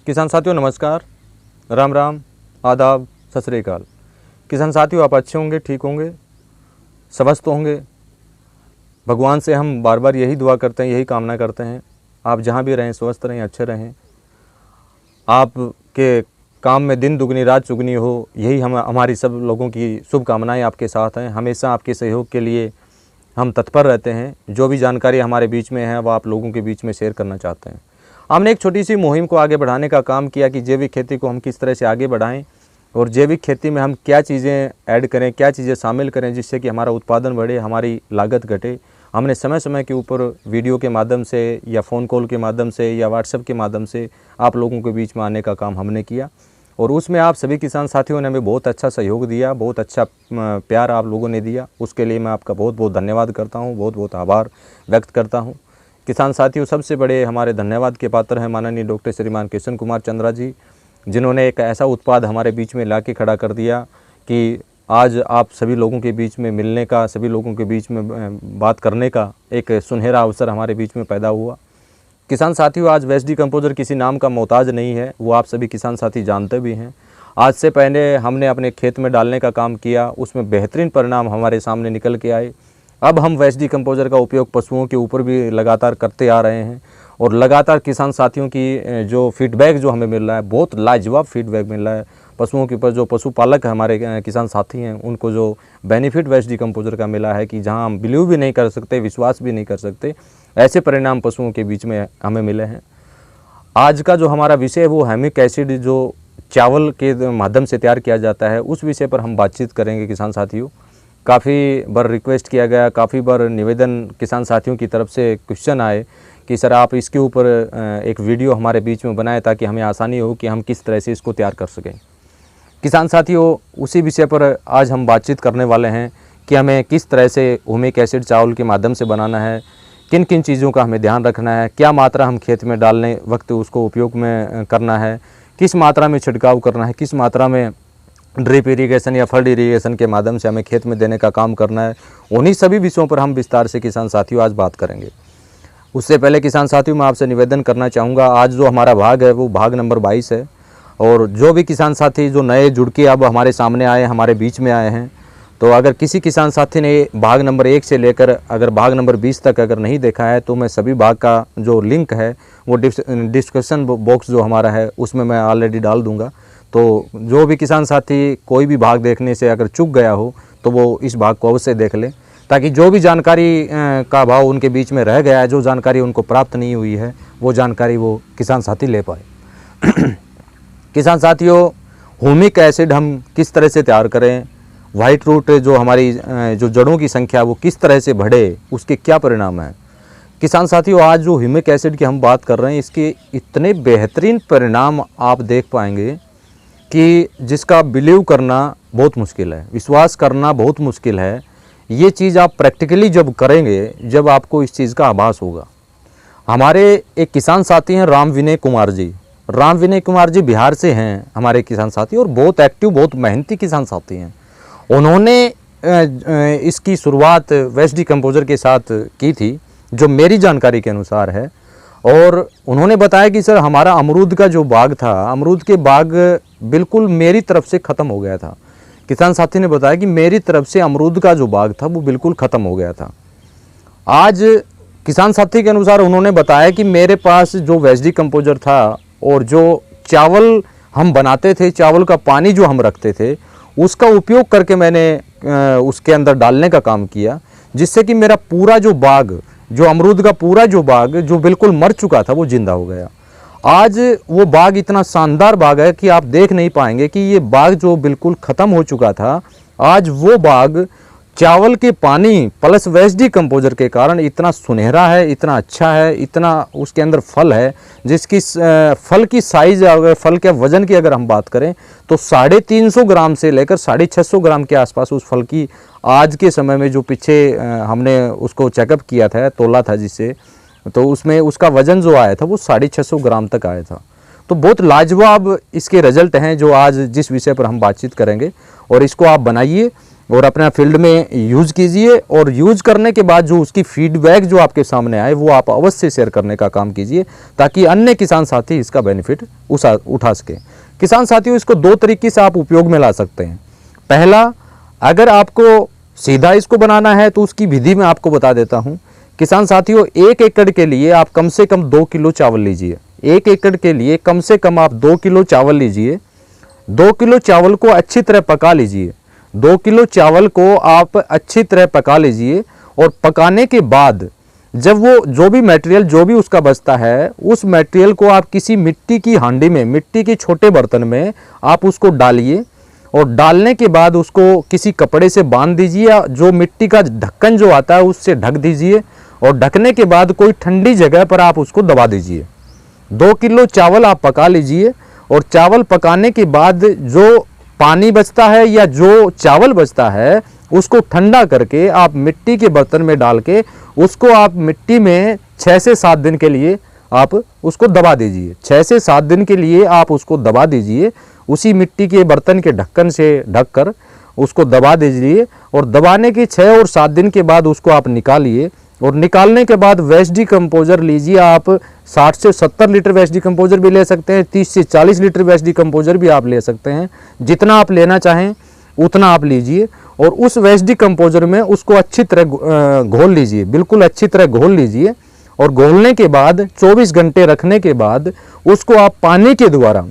किसान साथियों नमस्कार, राम राम, आदाब, सत श्री अकाल। किसान साथियों आप अच्छे होंगे, ठीक होंगे, स्वस्थ होंगे। भगवान से हम बार बार यही दुआ करते हैं, यही कामना करते हैं, आप जहाँ भी रहें स्वस्थ रहें, अच्छे रहें, आपके काम में दिन दुगनी रात चुगनी हो, यही हमारी सब लोगों की शुभकामनाएं आपके साथ हैं। हमेशा आपके सहयोग के लिए हम तत्पर रहते हैं। जो भी जानकारी हमारे बीच में है वो आप लोगों के बीच में शेयर करना चाहते हैं। हमने एक छोटी सी मुहिम को आगे बढ़ाने का काम किया कि जैविक खेती को हम किस तरह से आगे बढ़ाएं और जैविक खेती में हम क्या चीज़ें ऐड करें, क्या चीज़ें शामिल करें जिससे कि हमारा उत्पादन बढ़े, हमारी लागत घटे। हमने समय समय के ऊपर वीडियो के माध्यम से या फ़ोन कॉल के माध्यम से या व्हाट्सएप के माध्यम से आप लोगों के बीच में आने का काम हमने किया और उसमें आप सभी किसान साथियों ने हमें बहुत अच्छा सहयोग दिया, बहुत अच्छा प्यार आप लोगों ने दिया। उसके लिए मैं आपका बहुत बहुत धन्यवाद करता हूँ, बहुत बहुत आभार व्यक्त करता हूँ। किसान साथियों सबसे बड़े हमारे धन्यवाद के पात्र हैं माननीय डॉक्टर श्रीमान किशन कुमार चंद्रा जी, जिन्होंने एक ऐसा उत्पाद हमारे बीच में ला के खड़ा कर दिया कि आज आप सभी लोगों के बीच में मिलने का, सभी लोगों के बीच में बात करने का एक सुनहरा अवसर हमारे बीच में पैदा हुआ। किसान साथियों आज वेस्ट डिकम्पोजर किसी नाम का मोहताज नहीं है, वो आप सभी किसान साथी जानते भी हैं। आज से पहले हमने अपने खेत में डालने का काम किया, उसमें बेहतरीन परिणाम हमारे सामने निकल के आए। अब हम वेस्ट डिकम्पोजर का उपयोग पशुओं के ऊपर भी लगातार करते आ रहे हैं और लगातार किसान साथियों की जो फीडबैक जो हमें मिल रहा है, बहुत लाजवाब फीडबैक मिल रहा है। पशुओं के ऊपर जो पशुपालक हमारे किसान साथी हैं उनको जो बेनिफिट वेस्ट डिकम्पोजर का मिला है कि जहां हम बिलीव भी नहीं कर सकते, विश्वास भी नहीं कर सकते, ऐसे परिणाम पशुओं के बीच में हमें मिले हैं। आज का जो हमारा विषय है वो ह्यूमिक एसिड जो चावल के माध्यम से तैयार किया जाता है उस विषय पर हम बातचीत करेंगे। किसान साथियों काफ़ी बार रिक्वेस्ट किया गया, काफ़ी बार निवेदन किसान साथियों की तरफ से क्वेश्चन आए कि सर आप इसके ऊपर एक वीडियो हमारे बीच में बनाएं ताकि हमें आसानी हो कि हम किस तरह से इसको तैयार कर सकें। किसान साथियों उसी विषय पर आज हम बातचीत करने वाले हैं कि हमें किस तरह से ह्यूमिक एसिड चावल के माध्यम से बनाना है, किन किन चीज़ों का हमें ध्यान रखना है, क्या मात्रा हम खेत में डालने वक्त उसको उपयोग में करना है, किस मात्रा में छिड़काव करना है, किस मात्रा में ड्रिप इरीगेशन या फ्लड इरीगेशन के माध्यम से हमें खेत में देने का काम करना है। उन्हीं सभी विषयों पर हम विस्तार से किसान साथियों आज बात करेंगे। उससे पहले किसान साथियों मैं आपसे निवेदन करना चाहूँगा, आज जो हमारा भाग है वो भाग नंबर 22 है और जो भी किसान साथी जो नए जुड़ के अब हमारे सामने आए, हमारे बीच में आए हैं, तो अगर किसी किसान साथी ने भाग नंबर 1 से लेकर अगर भाग नंबर 20 तक अगर नहीं देखा है तो मैं सभी भाग का जो लिंक है वो डिस्क्रिप्शन बॉक्स जो हमारा है उसमें मैं ऑलरेडी डाल दूँगा। तो जो भी किसान साथी कोई भी भाग देखने से अगर चूक गया हो तो वो इस भाग को अवश्य देख लें ताकि जो भी जानकारी का अभाव उनके बीच में रह गया है, जो जानकारी उनको प्राप्त नहीं हुई है, वो जानकारी वो किसान साथी ले पाए। किसान साथियों ह्यूमिक एसिड हम किस तरह से तैयार करें, वाइट रूट जो हमारी जो जड़ों की संख्या वो किस तरह से बढ़े, उसके क्या परिणाम हैं। किसान साथियों आज जो ह्यूमिक एसिड की हम बात कर रहे हैं इसके इतने बेहतरीन परिणाम आप देख पाएंगे कि जिसका बिलीव करना बहुत मुश्किल है, विश्वास करना बहुत मुश्किल है। ये चीज़ आप प्रैक्टिकली जब करेंगे, जब आपको इस चीज़ का आभास होगा। हमारे एक किसान साथी हैं राम विनय कुमार जी। राम विनय कुमार जी बिहार से हैं हमारे किसान साथी और बहुत एक्टिव, बहुत मेहनती किसान साथी हैं। उन्होंने इसकी शुरुआत वेस्ट डिकम्पोजर के साथ की थी जो मेरी जानकारी के अनुसार है और उन्होंने बताया कि सर हमारा अमरूद का जो बाग था, अमरूद के बाग बिल्कुल मेरी तरफ से ख़त्म हो गया था। किसान साथी ने बताया कि मेरी तरफ से अमरूद का जो बाग था वो बिल्कुल ख़त्म हो गया था। आज किसान साथी के अनुसार उन्होंने बताया कि मेरे पास जो वेस्ट डिकम्पोजर था और जो चावल हम बनाते थे, चावल का पानी जो हम रखते थे, उसका उपयोग करके मैंने उसके अंदर डालने का काम किया जिससे कि मेरा पूरा जो बाग, जो अमरूद का पूरा जो बाग जो बिल्कुल मर चुका था वो जिंदा हो गया। आज वो बाग इतना शानदार बाग है कि आप देख नहीं पाएंगे कि ये बाग जो बिल्कुल ख़त्म हो चुका था, आज वो बाग चावल के पानी प्लस वेस्ट डिकम्पोजर के कारण इतना सुनहरा है, इतना अच्छा है, इतना उसके अंदर फल है जिसकी फल की साइज़, अगर फल के वज़न की अगर हम बात करें तो 350 ग्राम से लेकर 650 ग्राम के आसपास उस फल की आज के समय में जो पीछे हमने उसको चेकअप किया था, तोला था जिससे, तो उसमें उसका वज़न जो आया था वो 650 ग्राम तक आया था। तो बहुत लाजवाब इसके रिजल्ट हैं जो आज जिस विषय पर हम बातचीत करेंगे और इसको आप बनाइए और अपना फील्ड में यूज़ कीजिए। और यूज़ करने के बाद जो उसकी फीडबैक जो आपके सामने आए वो आप अवश्य शेयर करने का काम कीजिए, ताकि अन्य किसान साथी इसका बेनिफिट उठा सकें। किसान साथियों, इसको 2 तरीके से आप उपयोग में ला सकते हैं। पहला, अगर आपको सीधा इसको बनाना है तो उसकी विधि मैं आपको बता देता हूँ। किसान साथियों, 1 एकड़ के लिए आप कम से कम 2 किलो चावल लीजिए। 1 एकड़ के लिए कम से कम आप 2 किलो चावल लीजिए। 2 किलो चावल को अच्छी तरह पका लीजिए। 2 किलो चावल को आप अच्छी तरह पका लीजिए। और पकाने के बाद जब वो जो भी मटेरियल जो भी उसका बचता है, उस मटेरियल को आप किसी मिट्टी की हांडी में, मिट्टी के छोटे बर्तन में आप उसको डालिए। और डालने के बाद उसको किसी कपड़े से बांध दीजिए, या जो मिट्टी का ढक्कन जो आता है उससे ढक दीजिए। और ढकने के बाद कोई ठंडी जगह पर आप उसको दबा दीजिए। 2 किलो चावल आप पका लीजिए। और चावल पकाने के बाद जो पानी बचता है या जो चावल बचता है, उसको ठंडा करके आप मिट्टी के बर्तन में डाल के उसको आप मिट्टी में 6 से 7 दिन के लिए आप उसको दबा दीजिए। 6 से 7 दिन के लिए आप उसको दबा दीजिए। उसी मिट्टी के बर्तन के ढक्कन से ढककर उसको दबा दीजिए। और दबाने के 6 और 7 दिन के बाद उसको आप निकालिए। और निकालने के बाद वेस्ट डिकम्पोजर लीजिए। आप 60 से 70 लीटर वेस्ट डिकम्पोजर भी ले सकते हैं, 30 से 40 लीटर वेस्ट डिकम्पोजर भी आप ले सकते हैं। जितना आप लेना चाहें उतना आप लीजिए। और उस वेस्ट डिकम्पोजर में उसको अच्छी तरह घोल लीजिए, बिल्कुल अच्छी तरह घोल लीजिए। और घोलने के बाद 24 घंटे रखने के बाद उसको आप पानी के द्वारा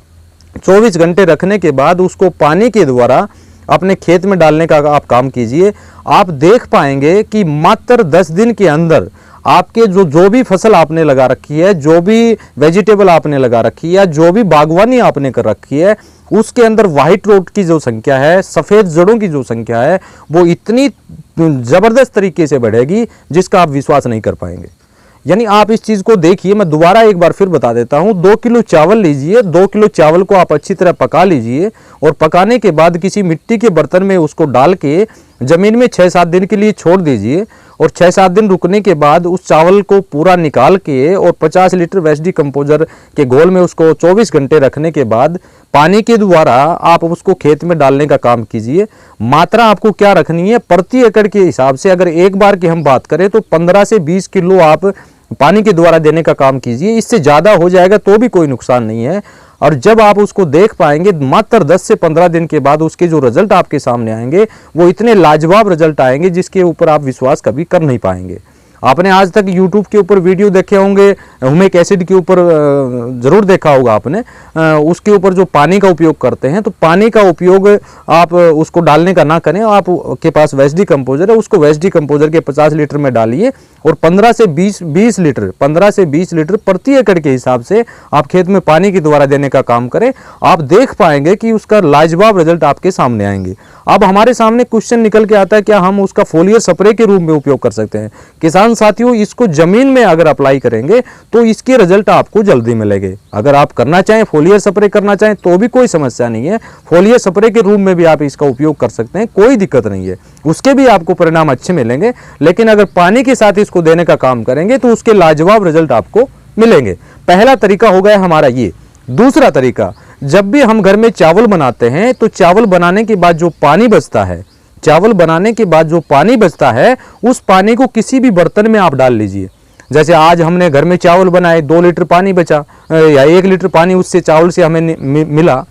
24 घंटे रखने के बाद उसको पानी के द्वारा अपने खेत में डालने का आप काम कीजिए। आप देख पाएंगे कि मात्र 10 दिन के अंदर आपके जो भी फसल आपने लगा रखी है, जो भी वेजिटेबल आपने लगा रखी है, या जो भी बागवानी आपने कर रखी है, उसके अंदर वाइट रोट की जो संख्या है, सफ़ेद जड़ों की जो संख्या है, वो इतनी ज़बरदस्त तरीके से बढ़ेगी जिसका आप विश्वास नहीं कर पाएंगे। यानी आप इस चीज़ को देखिए, मैं दोबारा एक बार फिर बता देता हूँ। 2 किलो चावल लीजिए। 2 किलो चावल को आप अच्छी तरह पका लीजिए। और पकाने के बाद किसी मिट्टी के बर्तन में उसको डाल के ज़मीन में 6-7 दिन के लिए छोड़ दीजिए। और 6-7 दिन रुकने के बाद उस चावल को पूरा निकाल के और 50 लीटर वेस्ट डिकम्पोजर के घोल में उसको 24 घंटे रखने के बाद पानी के द्वारा आप उसको खेत में डालने का काम कीजिए। मात्रा आपको क्या रखनी है, प्रति एकड़ के हिसाब से अगर एक बार की हम बात करें तो 15 से 20 किलो आप पानी के द्वारा देने का काम कीजिए। इससे ज़्यादा हो जाएगा तो भी कोई नुकसान नहीं है। और जब आप उसको देख पाएंगे मात्र 10 से 15 दिन के बाद उसके जो रिजल्ट आपके सामने आएंगे वो इतने लाजवाब रिजल्ट आएंगे जिसके ऊपर आप विश्वास कभी कर नहीं पाएंगे। आपने आज तक YouTube के ऊपर वीडियो देखे होंगे, ह्यूमिक एसिड के ऊपर ज़रूर देखा होगा आपने। उसके ऊपर जो पानी का उपयोग करते हैं, तो पानी का उपयोग आप उसको डालने का ना करें। आप के पास वेस्ट डिकम्पोजर है, उसको वेस्ट डिकम्पोजर के 50 लीटर में डालिए और 15 से 20 लीटर प्रति एकड़ के हिसाब से आप खेत में पानी के द्वारा देने का काम करें। आप देख पाएंगे कि उसका लाजवाब रिजल्ट आपके सामने आएंगे। अब हमारे सामने क्वेश्चन निकल के आता है, क्या हम उसका फोलियर स्प्रे के रूप में उपयोग कर सकते हैं? किसान साथियों, इसको जमीन में अगर अप्लाई करेंगे तो इसके रिजल्ट आपको जल्दी मिलेंगे। अगर आप करना चाहें, फोलियर स्प्रे करना चाहें तो भी कोई समस्या नहीं है। फोलियर स्प्रे के रूप में भी आप इसका उपयोग कर सकते हैं, कोई दिक्कत नहीं है, उसके भी आपको परिणाम अच्छे मिलेंगे। लेकिन अगर पानी के साथ इसको देने का काम करेंगे तो उसके लाजवाब रिजल्ट आपको मिलेंगे। पहला तरीका हो गया हमारा ये। दूसरा तरीका, जब भी हम घर में चावल बनाते हैं तो चावल बनाने के बाद जो पानी बचता है, चावल बनाने के बाद जो पानी बचता है, उस पानी को किसी भी बर्तन में आप डाल लीजिए। जैसे आज हमने घर में चावल बनाए, 2 लीटर पानी बचा या 1 लीटर पानी उससे चावल से हमें मिला,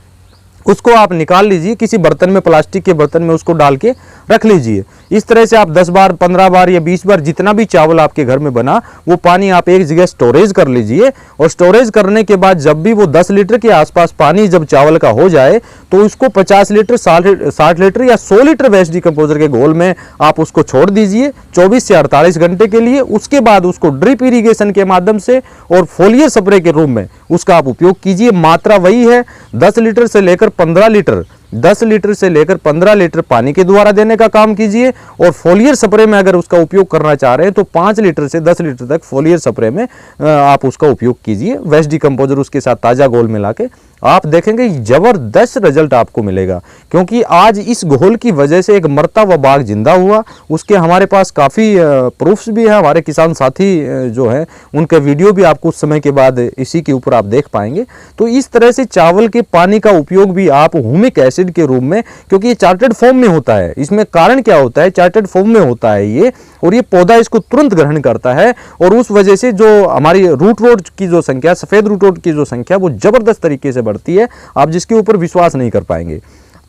उसको आप निकाल लीजिए, किसी बर्तन में, प्लास्टिक के बर्तन में उसको डाल के रख लीजिए। इस तरह से आप 10 बार, 15 बार या 20 बार जितना भी चावल आपके घर में बना वो पानी आप एक जगह स्टोरेज कर लीजिए। और स्टोरेज करने के बाद जब भी वो 10 लीटर के आसपास पानी जब चावल का हो जाए तो उसको 50 लीटर, 60 लीटर या 100 लीटर वेस्ट डिकम्पोजर के घोल में आप उसको छोड़ दीजिए 24 से 48 घंटे के लिए। उसके बाद उसको ड्रिप इरीगेशन के माध्यम से और फोलियर स्प्रे के रूप में उसका आप उपयोग कीजिए। मात्रा वही है, 10 लीटर से लेकर 15 लीटर, 10 लीटर से लेकर 15 लीटर पानी के द्वारा देने का काम कीजिए। और फोलियर स्प्रे में अगर उसका उपयोग करना चाह रहे हैं तो 5 लीटर से 10 लीटर तक फोलियर स्प्रे में आप उसका उपयोग कीजिए। वेस्ट डिकम्पोजर उसके साथ ताज़ा घोल मिला के आप देखेंगे ज़बरदस्त रिजल्ट आपको मिलेगा। क्योंकि आज इस घोल की वजह से एक मरता हुआ बाघ जिंदा हुआ। उसके हमारे पास काफ़ी प्रूफ्स भी है। हमारे किसान साथी जो है उनके वीडियो भी आपको कुछ समय के बाद इसी के ऊपर आप देख पाएंगे। तो इस तरह से चावल के पानी का उपयोग भी आप ह्यूमिक एसिड के रूप में, क्योंकि ये चार्टेड फॉर्म में होता है, इसमें कारण क्या होता है, चार्टेड फॉर्म में होता है ये, और ये पौधा इसको तुरंत ग्रहण करता है। और उस वजह से जो हमारी रूट रोड की जो संख्या, सफ़ेद रूट रोड की जो संख्या, वो ज़बरदस्त तरीके से बढ़ती है, आप जिसके ऊपर विश्वास नहीं कर पाएंगे।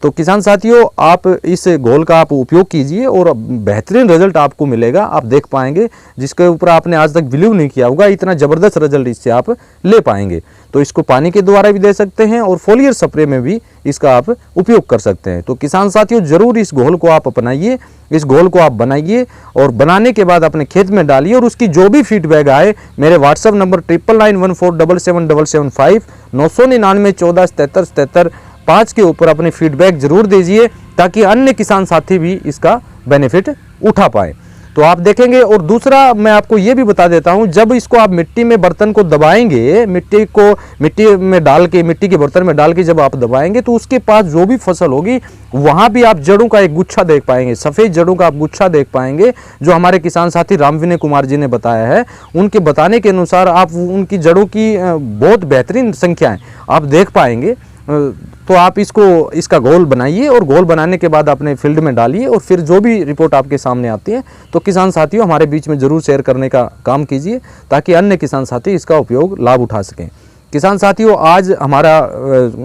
तो किसान साथियों, आप इस घोल का आप उपयोग कीजिए और बेहतरीन रिजल्ट आपको मिलेगा, आप देख पाएंगे, जिसके ऊपर आपने आज तक बिलीव नहीं किया होगा, इतना ज़बरदस्त रिजल्ट इससे आप ले पाएंगे। तो इसको पानी के द्वारा भी दे सकते हैं और फोलियर स्प्रे में भी इसका आप उपयोग कर सकते हैं। तो किसान साथियों, ज़रूर इस घोल को आप अपनाइए, इस घोल को आप बनाइए और बनाने के बाद अपने खेत में डालिए, और उसकी जो भी फीडबैक आए मेरे व्हाट्सअप नंबर 9991477775 999147775 के ऊपर अपनी फीडबैक जरूर दीजिए, ताकि अन्य किसान साथी भी इसका बेनिफिट उठा पाए। तो आप देखेंगे। और दूसरा मैं आपको ये भी बता देता हूँ, जब इसको आप मिट्टी में बर्तन को दबाएंगे, मिट्टी में डाल के, मिट्टी के बर्तन में डाल के जब आप दबाएंगे, तो उसके पास जो भी फसल होगी वहाँ भी आप जड़ों का एक गुच्छा देख पाएंगे, सफ़ेद जड़ों का आप गुच्छा देख पाएंगे, जो हमारे किसान साथी राम विनय कुमार जी ने बताया है। उनके बताने के अनुसार आप उनकी जड़ों की बहुत बेहतरीन संख्याएँ आप देख पाएंगे। तो आप इसका घोल बनाइए और घोल बनाने के बाद अपने फील्ड में डालिए, और फिर जो भी रिपोर्ट आपके सामने आती है तो किसान साथियों हमारे बीच में ज़रूर शेयर करने का काम कीजिए, ताकि अन्य किसान साथी इसका उपयोग लाभ उठा सकें। किसान साथियों, आज हमारा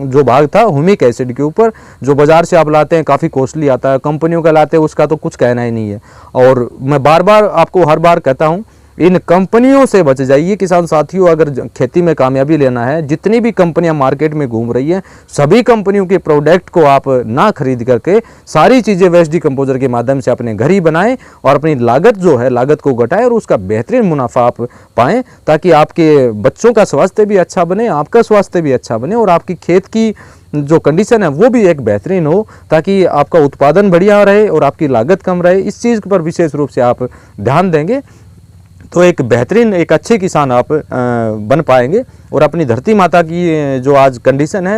जो भाग था ह्यूमिक एसिड के ऊपर, जो बाज़ार से आप लाते हैं काफ़ी कॉस्टली आता है, कंपनियों का लाते हैं उसका तो कुछ कहना ही नहीं है। और मैं बार बार आपको हर बार कहता हूँ, इन कंपनियों से बच जाइए किसान साथियों। अगर खेती में कामयाबी लेना है, जितनी भी कंपनियां मार्केट में घूम रही हैं, सभी कंपनियों के प्रोडक्ट को आप ना खरीद करके सारी चीज़ें वेस्ट डिकम्पोजर के माध्यम से अपने घर ही बनाएं, और अपनी लागत जो है, लागत को घटाएं और उसका बेहतरीन मुनाफा आप पाएँ, ताकि आपके बच्चों का स्वास्थ्य भी अच्छा बने, आपका स्वास्थ्य भी अच्छा बने, और आपकी खेत की जो कंडीशन है वो भी एक बेहतरीन हो, ताकि आपका उत्पादन बढ़िया रहे और आपकी लागत कम रहे। इस चीज़ पर विशेष रूप से आप ध्यान देंगे तो एक बेहतरीन, एक अच्छे किसान आप बन पाएंगे, और अपनी धरती माता की जो आज कंडीशन है,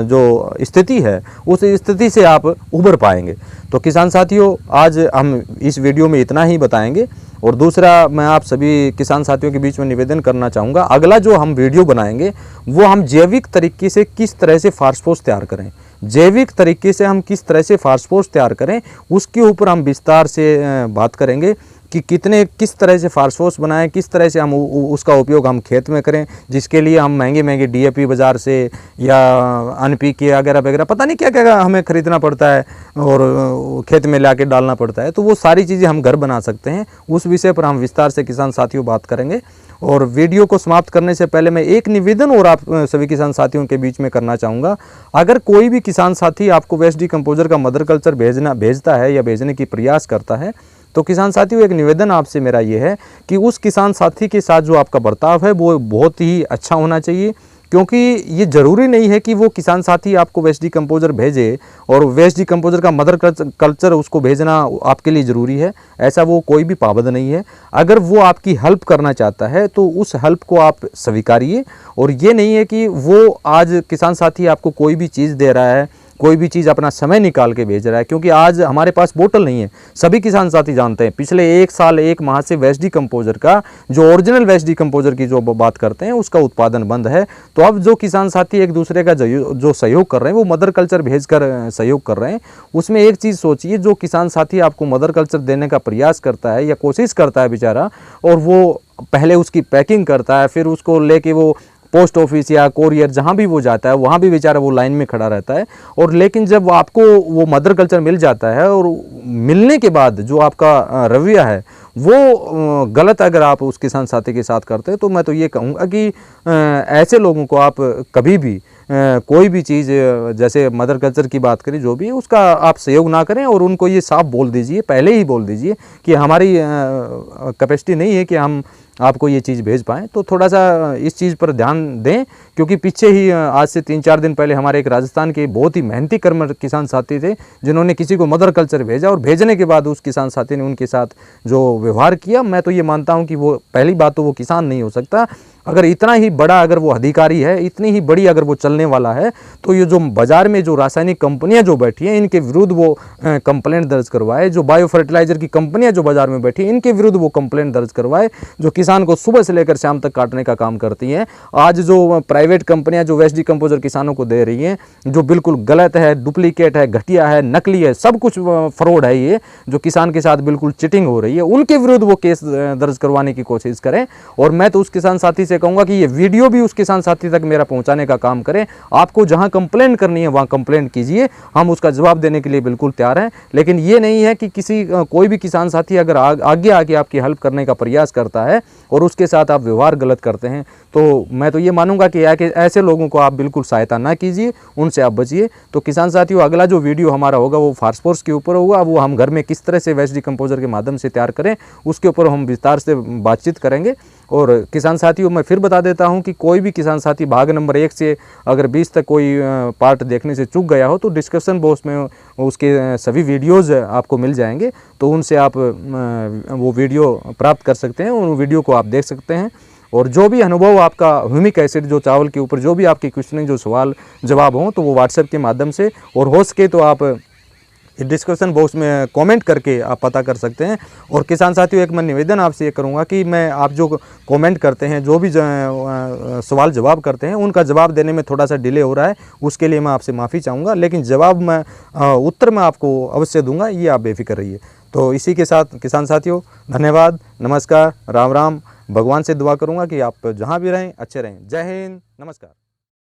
जो स्थिति है, उस स्थिति से आप उभर पाएंगे। तो किसान साथियों, आज हम इस वीडियो में इतना ही बताएंगे। और दूसरा, मैं आप सभी किसान साथियों के बीच में निवेदन करना चाहूँगा, अगला जो हम वीडियो बनाएंगे वो हम जैविक तरीके से किस तरह से फास्फोरस तैयार करें, जैविक तरीके से हम किस तरह से फास्फोरस तैयार करें, उसके ऊपर हम विस्तार से बात करेंगे कि किस तरह से फास्फोरस बनाएं, किस तरह से हम उसका उपयोग हम खेत में करें, जिसके लिए हम महंगे महंगे DAP बाज़ार से या NPK वगैरह वगैरह पता नहीं क्या क्या हमें ख़रीदना पड़ता है और खेत में ला के डालना पड़ता है। तो वो सारी चीज़ें हम घर बना सकते हैं, उस विषय पर हम विस्तार से किसान साथियों बात करेंगे। और वीडियो को समाप्त करने से पहले मैं एक निवेदन और आप सभी किसान साथियों के बीच में करना चाहूँगा। अगर कोई भी किसान साथी आपको वेस्ट डिकम्पोजर का मदर कल्चर भेजता है या भेजने की प्रयास करता है, तो किसान साथियों एक निवेदन आपसे मेरा ये है कि उस किसान साथी के साथ जो आपका बर्ताव है वो बहुत ही अच्छा होना चाहिए। क्योंकि ये ज़रूरी नहीं है कि वो किसान साथी आपको वेस्ट डिकम्पोजर भेजे और वेस्ट डिकम्पोजर का मदर कल्चर उसको भेजना आपके लिए ज़रूरी है, ऐसा वो कोई भी पाबंद नहीं है। अगर वो आपकी हेल्प करना चाहता है तो उस हेल्प को आप स्वीकारिए। और ये नहीं है कि वो आज किसान साथी आपको कोई भी चीज़ दे रहा है, कोई भी चीज़ अपना समय निकाल के भेज रहा है, क्योंकि आज हमारे पास बोतल नहीं है। सभी किसान साथी जानते हैं पिछले 1 साल 1 माह से वेस्ट डिकम्पोजर का, जो ओरिजिनल वेस्ट डिकम्पोजर की जो बात करते हैं, उसका उत्पादन बंद है। तो अब जो किसान साथी एक दूसरे का जो सहयोग कर रहे हैं, वो मदर कल्चर भेज कर सहयोग कर रहे हैं। उसमें एक चीज़ सोचिए, जो किसान साथी आपको मदर कल्चर देने का प्रयास करता है या कोशिश करता है बेचारा, और वो पहले उसकी पैकिंग करता है, फिर उसको लेके वो पोस्ट ऑफिस या कोरियर जहाँ भी वो जाता है वहाँ भी बेचारा वो लाइन में खड़ा रहता है। और लेकिन जब आपको वो मदर कल्चर मिल जाता है, और मिलने के बाद जो आपका रवैया है वो गलत अगर आप उस किसान साथी के साथ करते हैं, तो मैं तो ये कहूँगा कि ऐसे लोगों को आप कभी भी कोई भी चीज़, जैसे मदर कल्चर की बात करें, जो भी उसका आप सहयोग ना करें। और उनको ये साफ बोल दीजिए, पहले ही बोल दीजिए कि हमारी कैपेसिटी नहीं है कि हम आपको ये चीज़ भेज पाएँ। तो थोड़ा सा इस चीज़ पर ध्यान दें, क्योंकि पीछे ही आज से 3-4 दिन पहले हमारे एक राजस्थान के बहुत ही मेहनती कर्मठ किसान साथी थे, जिन्होंने किसी को मदर कल्चर भेजा, और भेजने के बाद उस किसान साथी ने उनके साथ जो व्यवहार किया, मैं तो ये मानता हूँ कि वो पहली बात तो वो किसान नहीं हो सकता। अगर इतना ही बड़ा अगर वो अधिकारी है, इतनी ही बड़ी अगर वो चलने वाला है, तो ये जो बाज़ार में जो रासायनिक कंपनियां जो बैठी हैं इनके विरुद्ध वो कंप्लेंट दर्ज करवाए। जो बायो फर्टिलाइज़र की कंपनियां जो बाज़ार में बैठी हैं इनके विरुद्ध वो कंप्लेंट दर्ज करवाए, जो किसान को सुबह से लेकर शाम तक काटने का काम करती हैं। आज जो प्राइवेट कंपनियां जो वेस्ट डिकम्पोजर किसानों को दे रही हैं, जो बिल्कुल गलत है, डुप्लीकेट है, घटिया है, नकली है, सब कुछ फ्रॉड है, ये जो किसान के साथ बिल्कुल चिटिंग हो रही है, उनके विरुद्ध वो केस दर्ज करवाने की कोशिश करें। और मैं तो उस किसान साथी से कहूँगा कि ये वीडियो भी उस किसान साथी तक मेरा पहुँचाने का काम करें। आपको जहाँ कंप्लेंट करनी है वहाँ कंप्लेंट कीजिए, हम उसका जवाब देने के लिए बिल्कुल तैयार हैं। लेकिन ये नहीं है कि कोई भी किसान साथी अगर आगे आके आपकी हेल्प करने का प्रयास करता है और उसके साथ आप व्यवहार गलत करते हैं, तो मैं तो ये मानूंगा कि ऐसे लोगों को आप बिल्कुल सहायता ना कीजिए, उनसे आप बचिए। तो किसान साथियों, अगला जो वीडियो हमारा होगा वो फास्फोरस के ऊपर होगा। वो हम घर में किस तरह से वेस्ट डिकम्पोजर के माध्यम से तैयार करें, उसके ऊपर हम विस्तार से बातचीत करेंगे। और किसान साथियों, मैं फिर बता देता हूं कि कोई भी किसान साथी भाग नंबर 1 से अगर 20 तक कोई पार्ट देखने से चूक गया हो तो डिस्क्रिप्शन बॉक्स में उसके सभी वीडियोज़ आपको मिल जाएंगे, तो उनसे आप वो वीडियो प्राप्त कर सकते हैं, उन वीडियो को आप देख सकते हैं। और जो भी अनुभव आपका ह्यूमिक एसिड जो चावल के ऊपर जो भी आपकी क्वेश्चनिंग जो सवाल जवाब हों, तो वो व्हाट्सएप के माध्यम से, और हो सके तो आप डिस्क्रिप्शन बॉक्स में कमेंट करके आप पता कर सकते हैं। और किसान साथियों, एक मैं निवेदन आपसे ये करूँगा कि मैं आप जो कमेंट करते हैं, जो भी सवाल जवाब करते हैं, उनका जवाब देने में थोड़ा सा डिले हो रहा है, उसके लिए मैं आपसे माफ़ी चाहूँगा। लेकिन जवाब मैं उत्तर मैं आपको अवश्य दूंगा, ये आप बेफिक्र रहिए। तो इसी के साथ किसान साथियों, धन्यवाद, नमस्कार, राम राम। भगवान से दुआ करूँगा कि आप जहाँ भी रहें अच्छे रहें। जय हिंद, नमस्कार।